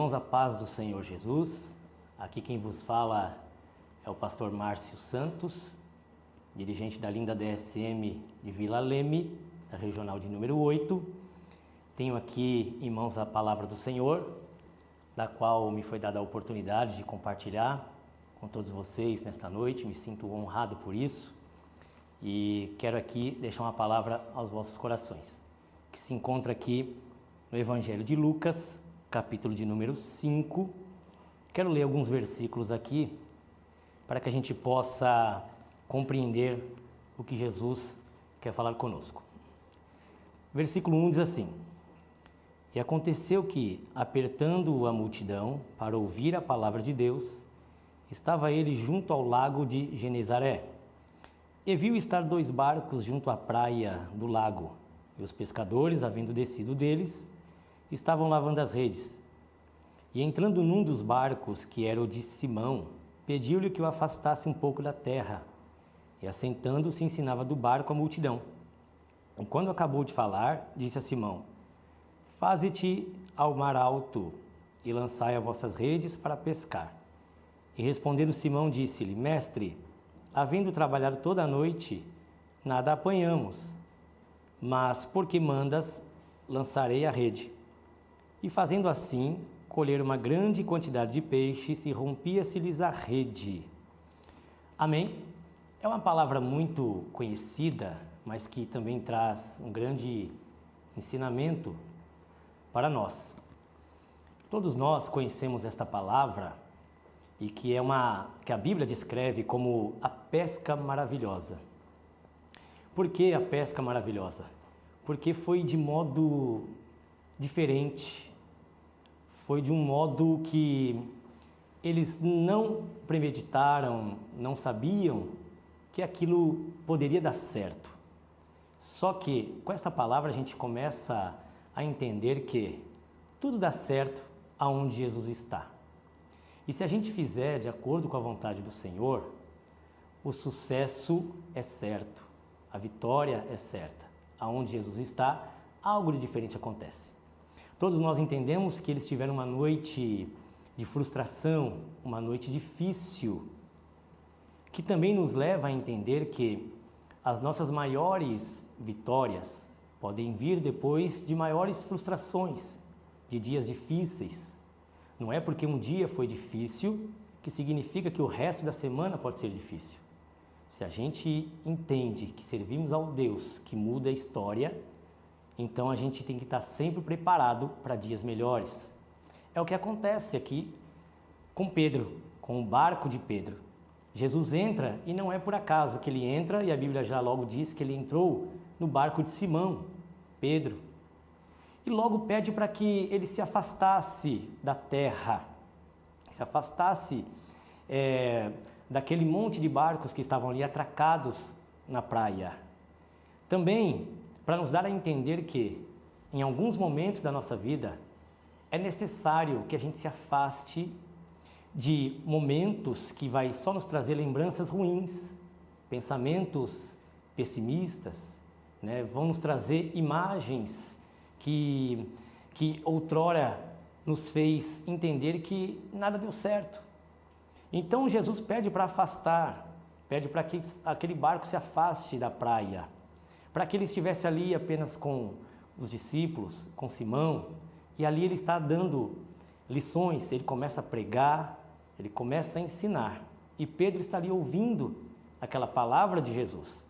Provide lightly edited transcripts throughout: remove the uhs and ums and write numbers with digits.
irmãos, a paz do Senhor Jesus. Aqui quem vos fala é o pastor Márcio Santos, dirigente da linda DSM de Vila Leme, da regional de número 8. Tenho aqui em mãos a palavra do Senhor, da qual me foi dada a oportunidade de compartilhar com todos vocês nesta noite. Me sinto honrado por isso e quero aqui deixar uma palavra aos vossos corações, que se encontra aqui no Evangelho de Lucas, capítulo de número 5. Quero ler alguns versículos aqui para que a gente possa compreender o que Jesus quer falar conosco. Versículo 1 diz assim: E aconteceu que, apertando a multidão para ouvir a palavra de Deus, estava ele junto ao lago de Genezaré, e viu estar 2 barcos junto à praia do lago, e os pescadores, havendo descido deles, estavam lavando as redes. E entrando num dos barcos, que era o de Simão, pediu-lhe que o afastasse um pouco da terra, e assentando-se ensinava do barco a multidão. E quando acabou de falar, disse a Simão: Faze-te ao mar alto, e lançai as vossas redes para pescar. E respondendo Simão, disse-lhe: Mestre, havendo trabalhado toda a noite, nada apanhamos, mas porque mandas, lançarei a rede. E fazendo assim, colheram uma grande quantidade de peixes e rompia-se-lhes a rede. Amém? É uma palavra muito conhecida, mas que também traz um grande ensinamento para nós. Todos nós conhecemos esta palavra e que a Bíblia descreve como a pesca maravilhosa. Por que a pesca maravilhosa? Porque foi de modo diferente, foi de um modo que eles não premeditaram, não sabiam que aquilo poderia dar certo. Só que com esta palavra a gente começa a entender que tudo dá certo aonde Jesus está. E se a gente fizer de acordo com a vontade do Senhor, o sucesso é certo, a vitória é certa. Aonde Jesus está, algo de diferente acontece. Todos nós entendemos que eles tiveram uma noite de frustração, uma noite difícil, que também nos leva a entender que as nossas maiores vitórias podem vir depois de maiores frustrações, de dias difíceis. Não é porque um dia foi difícil que significa que o resto da semana pode ser difícil. Se a gente entende que servimos ao Deus que muda a história, então a gente tem que estar sempre preparado para dias melhores. É o que acontece aqui com Pedro, com o barco de Pedro. Jesus entra e não é por acaso que ele entra, e a Bíblia já logo diz que ele entrou no barco de Simão, Pedro. E logo pede para que ele se afastasse da terra, se afastasse daquele monte de barcos que estavam ali atracados na praia. Também para nos dar a entender que, em alguns momentos da nossa vida, é necessário que a gente se afaste de momentos que vai só nos trazer lembranças ruins, pensamentos pessimistas, né? Vão nos trazer imagens que outrora nos fez entender que nada deu certo. Então Jesus pede para afastar, pede para que aquele barco se afaste da praia, para que ele estivesse ali apenas com os discípulos, com Simão, e ali ele está dando lições, ele começa a pregar, ele começa a ensinar, e Pedro está ali ouvindo aquela palavra de Jesus,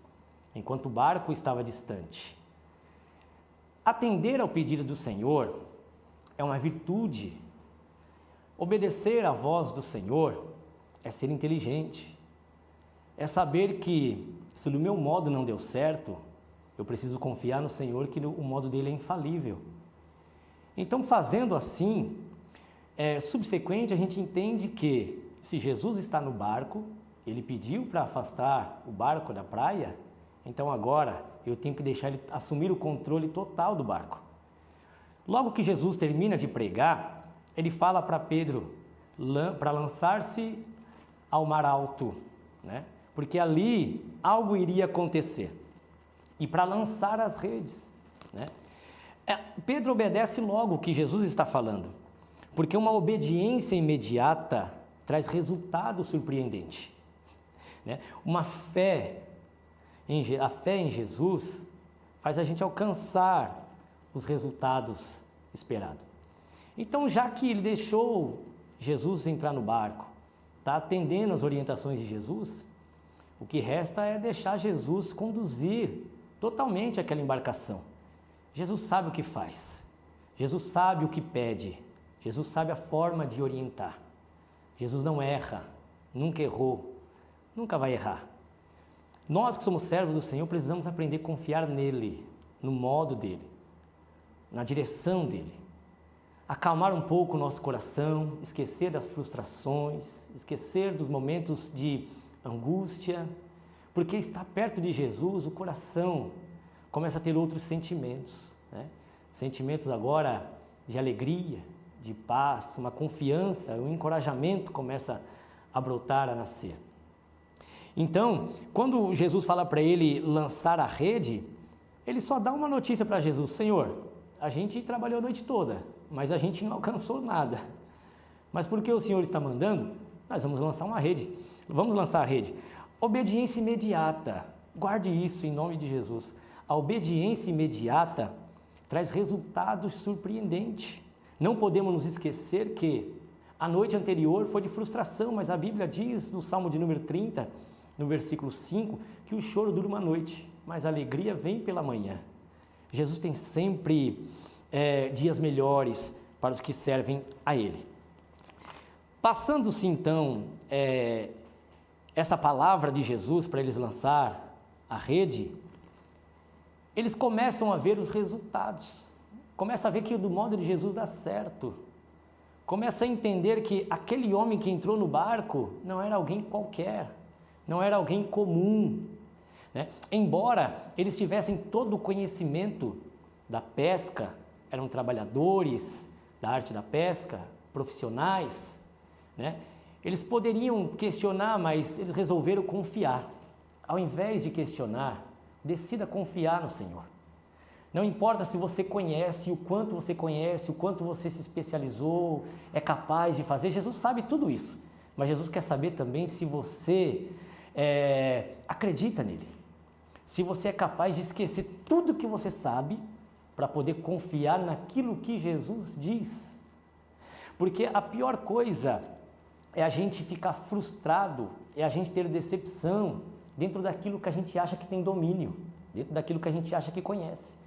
enquanto o barco estava distante. Atender ao pedido do Senhor é uma virtude. Obedecer à voz do Senhor é ser inteligente, é saber que se no meu modo não deu certo, eu preciso confiar no Senhor que o modo dele é infalível. Então, fazendo assim, subsequente a gente entende que se Jesus está no barco, ele pediu para afastar o barco da praia, então agora eu tenho que deixar ele assumir o controle total do barco. Logo que Jesus termina de pregar, ele fala para Pedro para lançar-se ao mar alto, né? Porque ali algo iria acontecer. E para lançar as redes, né? Pedro obedece logo o que Jesus está falando, Porque uma obediência imediata traz resultado surpreendente, né? A fé em Jesus faz a gente alcançar os resultados esperados. Então, já que ele deixou Jesus entrar no barco, está atendendo às orientações de Jesus, o que resta é deixar Jesus conduzir totalmente aquela embarcação. Jesus sabe o que faz, Jesus sabe o que pede, Jesus sabe a forma de orientar. Jesus não erra, nunca errou, nunca vai errar. Nós que somos servos do Senhor precisamos aprender a confiar nele, no modo dele, na direção dele. Acalmar um pouco o nosso coração, esquecer das frustrações, esquecer dos momentos de angústia, porque estar perto de Jesus, o coração começa a ter outros sentimentos, né? Sentimentos agora de alegria, de paz, uma confiança, um encorajamento começa a brotar, a nascer. Então, quando Jesus fala para ele lançar a rede, ele só dá uma notícia para Jesus: Senhor, a gente trabalhou a noite toda, mas a gente não alcançou nada. Mas porque o Senhor está mandando, nós vamos lançar uma rede. Vamos lançar a rede. Obediência imediata. Guarde isso em nome de Jesus. A obediência imediata traz resultados surpreendentes. Não podemos nos esquecer que a noite anterior foi de frustração, mas a Bíblia diz no Salmo de número 30, no versículo 5, que o choro dura uma noite, mas a alegria vem pela manhã. Jesus tem sempre dias melhores para os que servem a Ele. Passando-se então essa palavra de Jesus para eles lançar a rede, eles começam a ver os resultados, começam a ver que do modo de Jesus dá certo, começam a entender que aquele homem que entrou no barco não era alguém qualquer, não era alguém comum, né? Embora eles tivessem todo o conhecimento da pesca, eram trabalhadores da arte da pesca, profissionais, né? Eles poderiam questionar, mas eles resolveram confiar. Ao invés de questionar, decida confiar no Senhor. Não importa se você conhece, o quanto você conhece, o quanto você se especializou, é capaz de fazer, Jesus sabe tudo isso. Mas Jesus quer saber também se você acredita nele. Se você é capaz de esquecer tudo que você sabe para poder confiar naquilo que Jesus diz. Porque a pior coisa é a gente ficar frustrado, é a gente ter decepção dentro daquilo que a gente acha que tem domínio, dentro daquilo que a gente acha que conhece.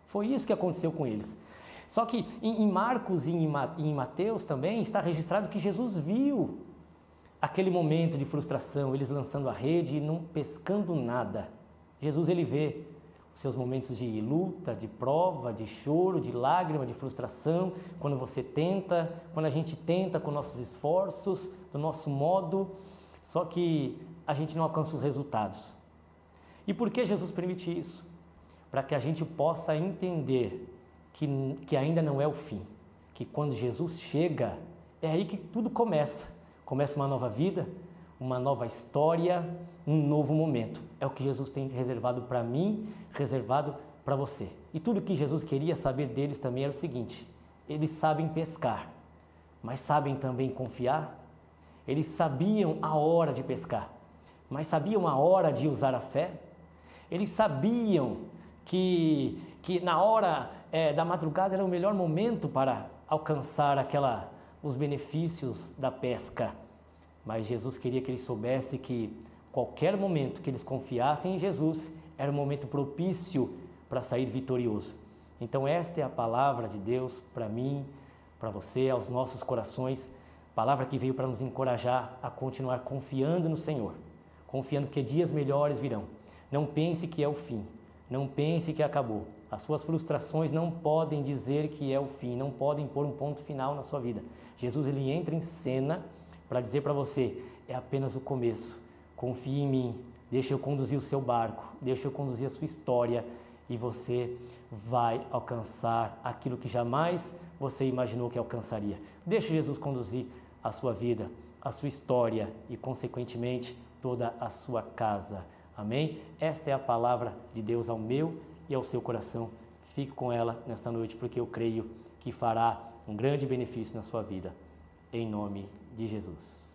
Foi isso que aconteceu com eles. Só que em Marcos e em Mateus também está registrado que Jesus viu aquele momento de frustração, eles lançando a rede e não pescando nada. Jesus, ele vê os seus momentos de luta, de prova, de choro, de lágrima, de frustração, quando a gente tenta com nossos esforços, do nosso modo, só que a gente não alcança os resultados. E por que Jesus permite isso? Para que a gente possa entender que ainda não é o fim, que quando Jesus chega, é aí que tudo começa. Começa uma nova vida, uma nova história, um novo momento. É o que Jesus tem reservado para mim, reservado para você. E tudo que Jesus queria saber deles também era o seguinte: eles sabem pescar, mas sabem também confiar? Eles sabiam a hora de pescar, mas sabiam a hora de usar a fé? Eles sabiam que na hora da madrugada era o melhor momento para alcançar os benefícios da pesca. Mas Jesus queria que eles soubessem que qualquer momento que eles confiassem em Jesus era um momento propício para sair vitorioso. Então esta é a palavra de Deus para mim, para você, aos nossos corações, palavra que veio para nos encorajar a continuar confiando no Senhor, confiando que dias melhores virão. Não pense que é o fim, não pense que acabou. As suas frustrações não podem dizer que é o fim, não podem pôr um ponto final na sua vida. Jesus, ele entra em cena para dizer para você: é apenas o começo, confie em mim, deixa eu conduzir o seu barco, deixa eu conduzir a sua história e você vai alcançar aquilo que jamais você imaginou que alcançaria. Deixa Jesus conduzir a sua vida, a sua história e, consequentemente, toda a sua casa. Amém? Esta é a palavra de Deus ao meu e ao seu coração. Fique com ela nesta noite, porque eu creio que fará um grande benefício na sua vida, em nome de Jesus.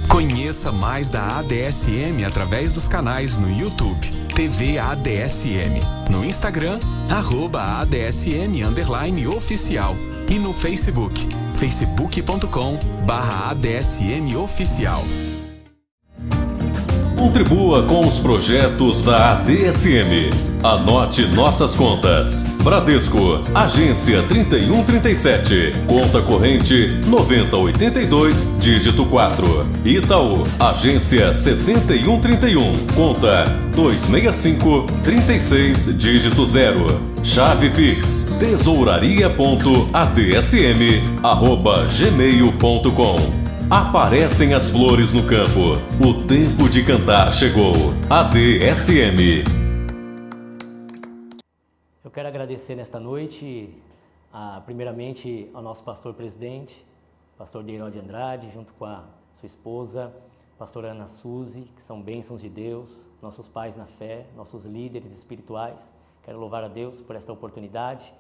Conheça mais da ADSM através dos canais no YouTube, TV ADSM, no Instagram, @ADSM_oficial e no Facebook, facebook.com/ADSMoficial. Contribua com os projetos da ADSM. Anote nossas contas. Bradesco, agência 3137, conta corrente 9082, dígito 4. Itaú, agência 7131, conta 26536, dígito 0. Chave Pix, tesouraria.adsm@gmail.com. Aparecem as flores no campo. O tempo de cantar chegou. ADSM. Eu quero agradecer nesta noite, primeiramente, ao nosso pastor presidente, pastor Deiró de Andrade, junto com a sua esposa, pastora Ana Suzy, que são bênçãos de Deus, nossos pais na fé, nossos líderes espirituais. Quero louvar a Deus por esta oportunidade.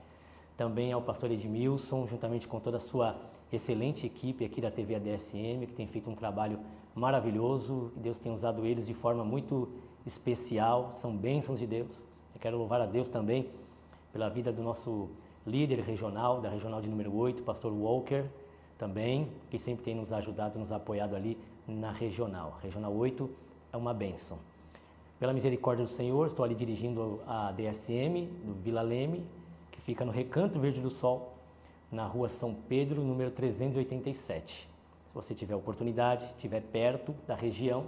Também ao pastor Edmilson, juntamente com toda a sua excelente equipe aqui da TV ADSM, que tem feito um trabalho maravilhoso. Deus tem usado eles de forma muito especial, são bênçãos de Deus. Eu quero louvar a Deus também pela vida do nosso líder regional, da regional de número 8, pastor Walker, também, que sempre tem nos ajudado, nos apoiado ali na regional. Regional 8 é uma bênção. Pela misericórdia do Senhor, estou ali dirigindo a ADSM do Vila Leme, que fica no Recanto Verde do Sol, na rua São Pedro, número 387. Se você tiver oportunidade, estiver perto da região,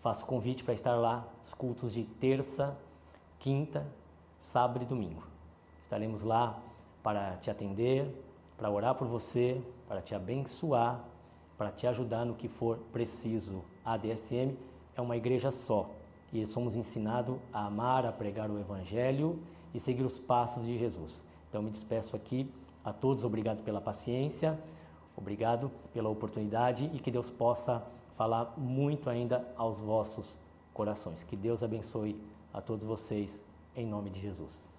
faço convite para estar lá, os cultos de terça, quinta, sábado e domingo. Estaremos lá para te atender, para orar por você, para te abençoar, para te ajudar no que for preciso. A ADSM é uma igreja só e somos ensinados a amar, a pregar o Evangelho e seguir os passos de Jesus. Então me despeço aqui a todos, obrigado pela paciência, obrigado pela oportunidade e que Deus possa falar muito ainda aos vossos corações. Que Deus abençoe a todos vocês, em nome de Jesus.